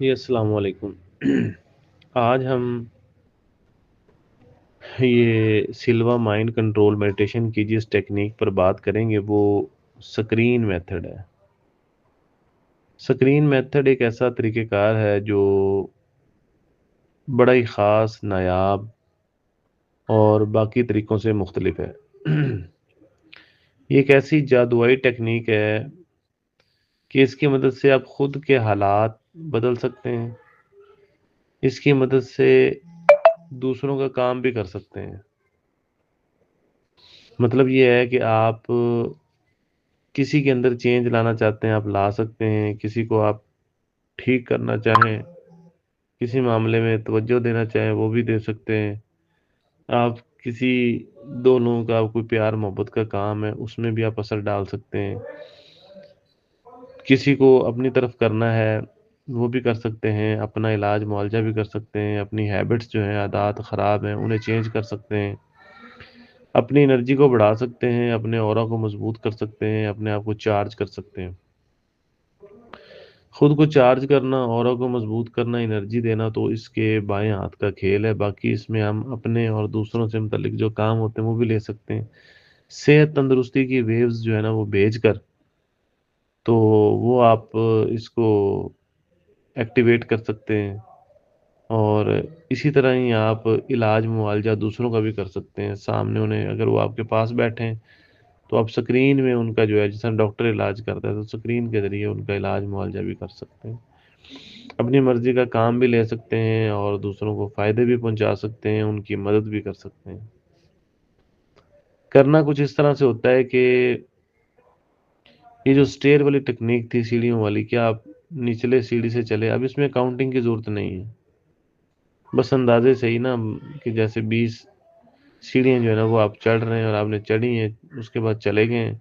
جی السلام علیکم۔ آج ہم یہ سلوا مائنڈ کنٹرول میڈیٹیشن کی جس ٹیکنیک پر بات کریں گے وہ سکرین میتھڈ ہے۔ سکرین میتھڈ ایک ایسا طریقہ کار ہے جو بڑا ہی خاص، نایاب اور باقی طریقوں سے مختلف ہے۔ یہ ایک ایسی جادوئی ٹیکنیک ہے کہ اس کی مدد سے آپ خود کے حالات بدل سکتے ہیں، اس کی مدد سے دوسروں کا کام بھی کر سکتے ہیں۔ مطلب یہ ہے کہ آپ کسی کے اندر چینج لانا چاہتے ہیں، آپ لا سکتے ہیں۔ کسی کو آپ ٹھیک کرنا چاہیں، کسی معاملے میں توجہ دینا چاہیں، وہ بھی دے سکتے ہیں۔ آپ کسی دو لوگوں کا کوئی پیار محبت کا کام ہے، اس میں بھی آپ اثر ڈال سکتے ہیں۔ کسی کو اپنی طرف کرنا ہے وہ بھی کر سکتے ہیں، اپنا علاج معالجہ بھی کر سکتے ہیں، اپنی ہیبٹس جو ہیں، عادات خراب ہیں انہیں چینج کر سکتے ہیں، اپنی انرجی کو بڑھا سکتے ہیں، اپنے اورا کو مضبوط کر سکتے ہیں، اپنے آپ کو چارج کر سکتے ہیں۔ خود کو چارج کرنا، اورا کو مضبوط کرنا، انرجی دینا تو اس کے بائیں ہاتھ کا کھیل ہے۔ باقی اس میں ہم اپنے اور دوسروں سے متعلق جو کام ہوتے ہیں وہ بھی لے سکتے ہیں۔ صحت تندرستی کی ویوز جو ہے نا وہ بھیج کر تو وہ آپ اس کو ایکٹیویٹ کر سکتے ہیں، اور اسی طرح ہی آپ علاج معالجہ دوسروں کا بھی کر سکتے ہیں۔ سامنے انہیں اگر وہ آپ کے پاس بیٹھے ہیں تو آپ سکرین میں ان کا جو ہے، جیسا ڈاکٹر علاج کرتا ہے تو سکرین کے ذریعے ان کا علاج معالجہ بھی کر سکتے ہیں۔ اپنی مرضی کا کام بھی لے سکتے ہیں اور دوسروں کو فائدے بھی پہنچا سکتے ہیں، ان کی مدد بھی کر سکتے ہیں۔ کرنا کچھ اس طرح سے ہوتا ہے کہ یہ جو سٹیئر والی ٹیکنیک تھی، سیڑھیوں والی، کیا آپ نچلے سیڑھی سے چلے، اب اس میں کاؤنٹنگ کی ضرورت نہیں ہے۔ بس اندازے سے ہی نا، کہ جیسے 20 سیڑھیاں جو ہے نا وہ آپ چڑھ رہے ہیں اور آپ نے چڑھی ہیں، اس کے بعد چلے گئے ہیں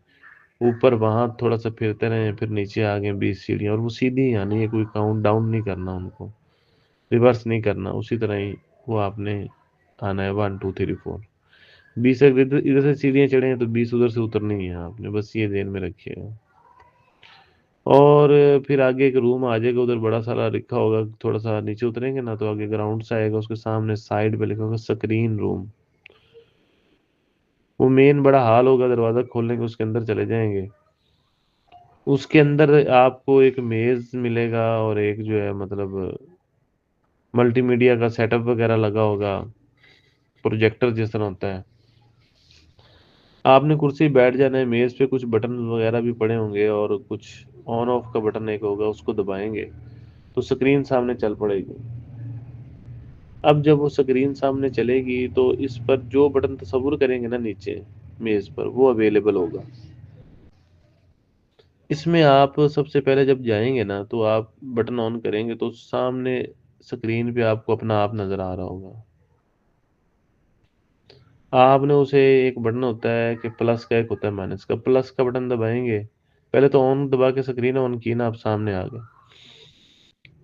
اوپر، وہاں تھوڑا سا پھرتے رہے ہیں، پھر نیچے آ گئے 20 سیڑھیاں، اور وہ سیدھی آنی ہے، کوئی کاؤنٹ ڈاؤن نہیں کرنا، ان کو ریورس نہیں کرنا، اسی طرح ہی وہ آپ نے آنا ہے 1 2 3 4۔ 20 ادھر سے سیڑھیاں چڑھے ہیں تو 20 ادھر سے اترنی ہے آپ نے، بس یہ ذہن میں رکھیے گا۔ اور پھر آگے ایک روم آ جائے گا، ادھر بڑا سارا لکھا ہوگا، تھوڑا سا نیچے اتریں گے نا تو آگے گراؤنڈ سے آئے گا، اس کے سامنے سائڈ پہ لکھا ہوگا سکرین روم۔ وہ مین بڑا ہال ہوگا، دروازہ کھولنے کے اس کے اندر چلے جائیں گے۔ اس کے اندر آپ کو ایک میز ملے گا اور ایک جو ہے مطلب ملٹی میڈیا کا سیٹ اپ وغیرہ لگا ہوگا، پروجیکٹر جس طرح ہوتا ہے۔ آپ نے کرسی بیٹھ جانا ہے، میز پہ کچھ بٹن وغیرہ بھی پڑے ہوں گے اور کچھ آن آف کا بٹن ایک ہوگا، اس کو دبائیں گے تو سکرین سامنے چل پڑے گی۔ اب جب وہ سکرین سامنے چلے گی تو اس پر جو بٹن تصور کریں گے نا نیچے میز پر، وہ اویلیبل ہوگا۔ اس میں آپ سب سے پہلے جب جائیں گے نا تو آپ بٹن آن کریں گے تو سامنے سکرین پہ آپ کو اپنا آپ نظر آ رہا ہوگا۔ آپ نے اسے، ایک بٹن ہوتا ہے کہ پلس کا، ایک ہوتا ہے مائنس کا، پلس کا بٹن دبائیں گے، پہلے تو آن دبا کے سکرین آن کی نا، آپ سامنے آ گئے۔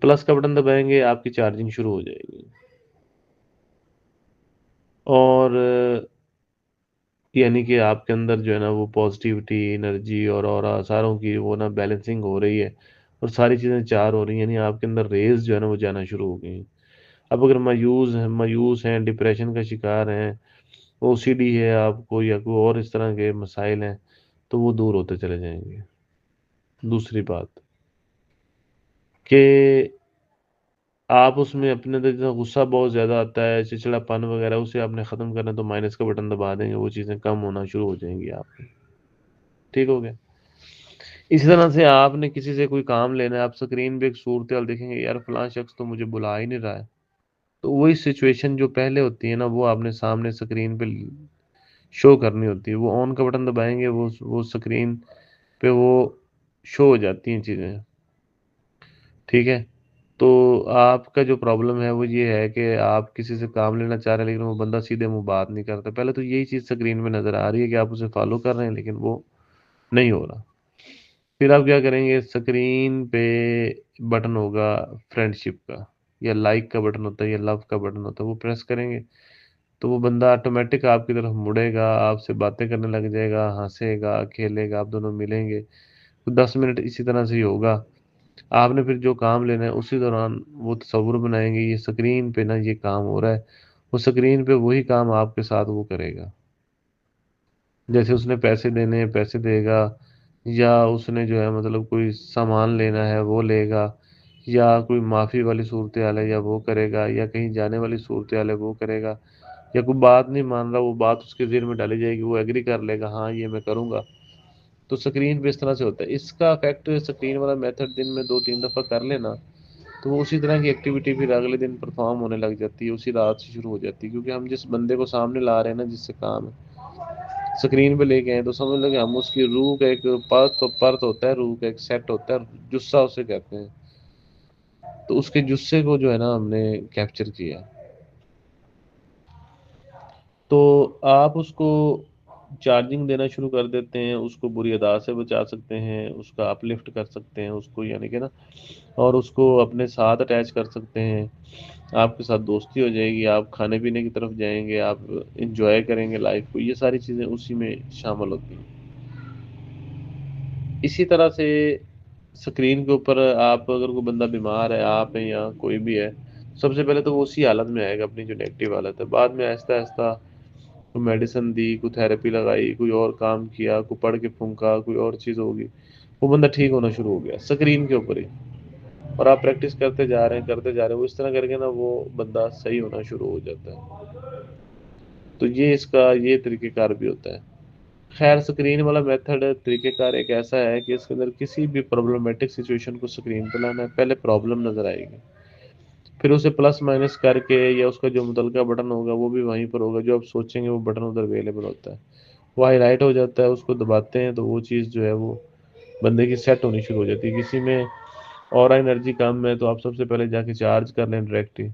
پلس کا بٹن دبائیں گے، آپ کی چارجنگ شروع ہو جائے گی، اور یعنی کہ آپ کے اندر جو ہے نا وہ پازیٹیوٹی، انرجی اور ساروں کی وہ نا بیلنسنگ ہو رہی ہے، اور ساری چیزیں چار ہو رہی ہیں، یعنی آپ کے اندر ریز جو ہے نا وہ جانا شروع ہو گئی ہیں۔ اب اگر مایوس ہیں، ڈپریشن کا شکار ہیں، او سی ڈی ہے آپ کو، یا کوئی اور اس طرح کے مسائل ہیں، تو وہ دور ہوتے چلے جائیں گے۔ دوسری بات کہ آپ اس میں اپنے اندر جتنا غصہ بہت زیادہ آتا ہے، چچڑا پن وغیرہ، اسے آپ نے ختم کرنا ہے تو مائنس کا بٹن دبا دیں گے، وہ چیزیں کم ہونا شروع ہو جائیں گی آپ کی۔ ٹھیک ہو گیا؟ اسی طرح سے آپ نے کسی سے کوئی کام لینا ہے، آپ سکرین پہ ایک صورتحال دیکھیں گے، یار فلاں شخص تو مجھے بلا ہی نہیں رہا ہے، تو وہی سچویشن جو پہلے ہوتی ہے نا وہ آپ نے سامنے سکرین پہ شو کرنی ہوتی ہے۔ وہ آن کا بٹن دبائیں گے، وہ سکرین پہ وہ شو ہو جاتی ہیں چیزیں۔ ٹھیک ہے؟ تو آپ کا جو پرابلم ہے وہ یہ ہے کہ آپ کسی سے کام لینا چاہ رہے ہیں لیکن وہ بندہ سیدھے منہ بات نہیں کرتا۔ پہلے تو یہی چیز سکرین میں نظر آ رہی ہے کہ آپ اسے فالو کر رہے ہیں لیکن وہ نہیں ہو رہا۔ پھر آپ کیا کریں گے، سکرین پہ بٹن ہوگا فرینڈ شپ کا، یا لائک کا بٹن ہوتا ہے، یا لو کا بٹن ہوتا ہے، وہ پریس کریں گے تو وہ بندہ آٹومیٹک آپ کی طرف مڑے گا، آپ سے باتیں کرنے لگ جائے گا، ہنسے گا، کھیلے گا، آپ دونوں ملیں گے۔ 10 منٹ اسی طرح سے ہی ہوگا، آپ نے پھر جو کام لینا ہے اسی دوران وہ تصور بنائیں گے یہ اسکرین پہ نا یہ کام ہو رہا ہے، وہ اسکرین پہ وہی کام آپ کے ساتھ وہ کرے گا، جیسے اس نے پیسے دینے ہیں پیسے دے گا، یا اس نے جو ہے مطلب کوئی سامان لینا ہے وہ لے گا، یا کوئی معافی والی صورتحال ہے یا وہ کرے گا، یا کہیں جانے والی صورتحال ہے وہ کرے گا، یا کوئی بات نہیں مان رہا وہ بات اس کے ذہن میں ڈالی جائے گی، وہ ایگری کر لے گا ہاں یہ میں کروں گا۔ تو اسکرین پہ اس طرح سے ہوتا ہے، اس کا افیکٹ اسکرین والا میتھڈ دن میں 2 3 دفعہ کر لینا تو وہ اسی طرح کی ایکٹیویٹی پھر اگلے دن پرفارم ہونے لگ جاتی ہے، اسی رات سے شروع ہو جاتی ہے، کیونکہ ہم جس بندے کو سامنے لا رہے ہیں نا جس سے کام ہے اسکرین پہ لے کے آئے تو سمجھ لو کہ ہم اس کی روح کا ایک پرت ہوتا ہے، روح کا ایک سیٹ ہوتا ہے، جسہ اسے کہتے ہیں، تو اس کے جسے کو جو ہے نا ہم نے کیپچر کیا، تو آپ اس کو چارجنگ دینا شروع کر دیتے ہیں، اس کو بری عادات سے بچا سکتے ہیں، اس کا اپ لفٹ کر سکتے ہیں اس کو، یعنی کہ نا، اور اس کو اپنے ساتھ اٹیچ کر سکتے ہیں، آپ کے ساتھ دوستی ہو جائے گی، آپ کھانے پینے کی طرف جائیں گے، آپ انجوائے کریں گے لائف کو، یہ ساری چیزیں اسی میں شامل ہوتی ہیں۔ اسی طرح سے اسکرین کے اوپر آپ اگر کوئی بندہ بیمار ہے، آپ ہیں یا کوئی بھی ہے، سب سے پہلے تو وہ اسی حالت میں آئے گا اپنی جو نیگیٹو حالت ہے، بعد میں آہستہ آہستہ کوئی میڈیسن دی، کوئی تھراپی لگائی، کوئی اور کام کیا، کوئی پڑھ کے پھونکا، کوئی اور چیز ہوگی، وہ بندہ ٹھیک ہونا شروع ہو گیا اسکرین کے اوپر ہی، اور آپ پریکٹس کرتے جا رہے ہیں کرتے جا رہے ہیں، وہ اس طرح کر کے نا وہ بندہ صحیح ہونا شروع ہو جاتا ہے۔ تو یہ اس کا یہ طریقہ کار بھی ہوتا ہے۔ خیر اسکرین والا میتھڈ طریقہ کار ایک ایسا ہے کہ اس کے اندر کسی بھی پرابلمٹک سچویشن کو اسکرین پہ لانا ہے، پہلے پرابلم نظر آئے گی، پھر اسے پلس مائنس کر کے یا اس کا جو متعلقہ بٹن ہوگا وہ بھی وہیں پر ہوگا، جو آپ سوچیں گے وہ بٹن ادھر اویلیبل ہوتا ہے، وہ ہائی لائٹ ہو جاتا ہے، اس کو دباتے ہیں تو وہ چیز جو ہے وہ بندے کی سیٹ ہونی شروع ہو جاتی ہے۔ کسی میں اور انرجی کم ہے تو آپ سب سے پہلے جا کے چارج کر لیں ڈائریکٹ ہی،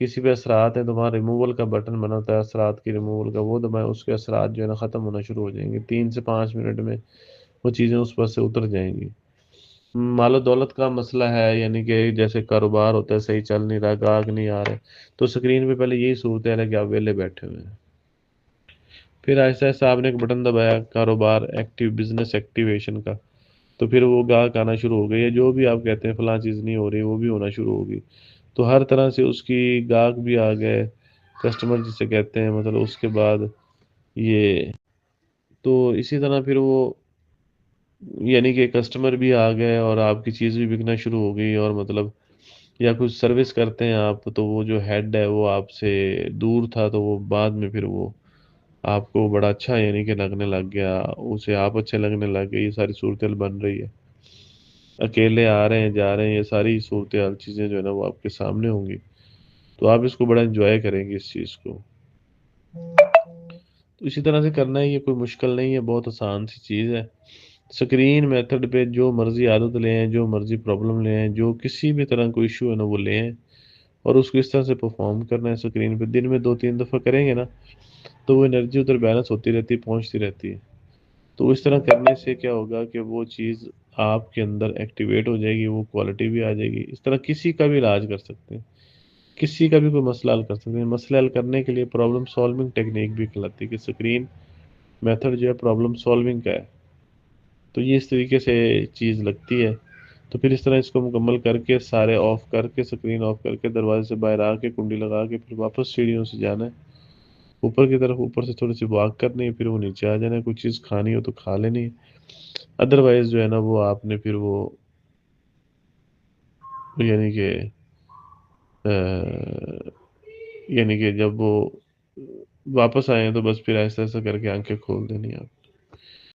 کسی پہ اثرات ہیں تو وہاں ریموول کا بٹن بنا ہوتا ہے اثرات کی ریموول کا، وہ دبائیں، اس کے اثرات جو ہے نا ختم ہونا شروع ہو جائیں گے، 3 سے 5 منٹ میں وہ چیزیں اس پر سے اتر جائیں گی۔ مال و دولت کا مسئلہ ہے، یعنی کہ جیسے کاروبار ہوتا ہے صحیح چل نہیں رہا، گاہک نہیں آ رہے، تو اسکرین پہ پہلے یہی صورت ہے کہ آپ ویلے بیٹھے ہوئے ہیں، پھر ایسا ایسا آپ نے ایک بٹن دبایا کاروبار ایکٹیو بزنس ایکٹیویشن کا، تو پھر وہ گاہک آنا شروع ہو گئی، یا جو بھی آپ کہتے ہیں فلاں چیز نہیں ہو رہی وہ بھی ہونا شروع ہوگی، تو ہر طرح سے اس کی گاہک بھی آ گئے، کسٹمر جسے کہتے ہیں، مطلب اس کے بعد یہ، تو اسی طرح پھر وہ یعنی کہ کسٹمر بھی آ گئے اور آپ کی چیز بھی بکنا شروع ہو گئی، اور مطلب یا کچھ سروس کرتے ہیں آپ تو وہ جو ہیڈ ہے وہ آپ سے دور تھا تو وہ بعد میں پھر وہ آپ کو بڑا اچھا یعنی کہ لگنے لگ گیا، اسے آپ اچھے لگنے لگ گئے، یہ ساری صورتحال بن رہی ہے، اکیلے آ رہے ہیں جا رہے ہیں، یہ ساری صورتحال چیزیں جو ہے نا وہ آپ کے سامنے ہوں گی، تو آپ اس کو بڑا انجوائے کریں گے اس چیز کو۔ تو اسی طرح سے کرنا ہے، یہ کوئی مشکل نہیں ہے، بہت آسان سی چیز ہے۔ اسکرین میتھڈ پہ جو مرضی عادت لے ہیں، جو مرضی پرابلم لے ہیں، جو کسی بھی طرح کوئی ایشو ہے نا وہ لے ہیں، اور اس کو اس طرح سے پرفارم کرنا ہے اسکرین پہ، دن میں 2 3 دفعہ کریں گے نا تو وہ انرجی ادھر بیلنس ہوتی رہتی ہے، پہنچتی رہتی ہے، تو اس طرح کرنے سے کیا ہوگا کہ وہ چیز آپ کے اندر ایکٹیویٹ ہو جائے گی، وہ کوالٹی بھی آ جائے گی، اس طرح کسی کا بھی علاج کر سکتے ہیں، کسی کا بھی کوئی مسئلہ حل کر سکتے ہیں، مسئلہ حل کرنے کے لیے پرابلم سالونگ ٹیکنیک بھی کہلاتی ہے، کہ اسکرین میتھڈ جو ہے پرابلم سالونگ کا ہے، تو یہ اس طریقے سے چیز لگتی ہے، تو پھر اس طرح اس کو مکمل کر کے سارے آف کر کے اسکرین آف کر کے دروازے سے باہر آ کے کنڈی لگا کے پھر واپس سیڑھیوں سے جانا ہے اوپر کی طرف، اوپر سے تھوڑی سی واک کرنی ہے، پھر وہ نیچے آ جانا ہے، کوئی چیز کھانی ہو تو کھا لینی ہے، ادروائز جو ہے نا وہ آپ نے پھر وہ یعنی کہ یعنی کہ جب وہ واپس آئے ہیں تو بس پھر ایسا ایسا کر کے آنکھیں کھول دینی آپ۔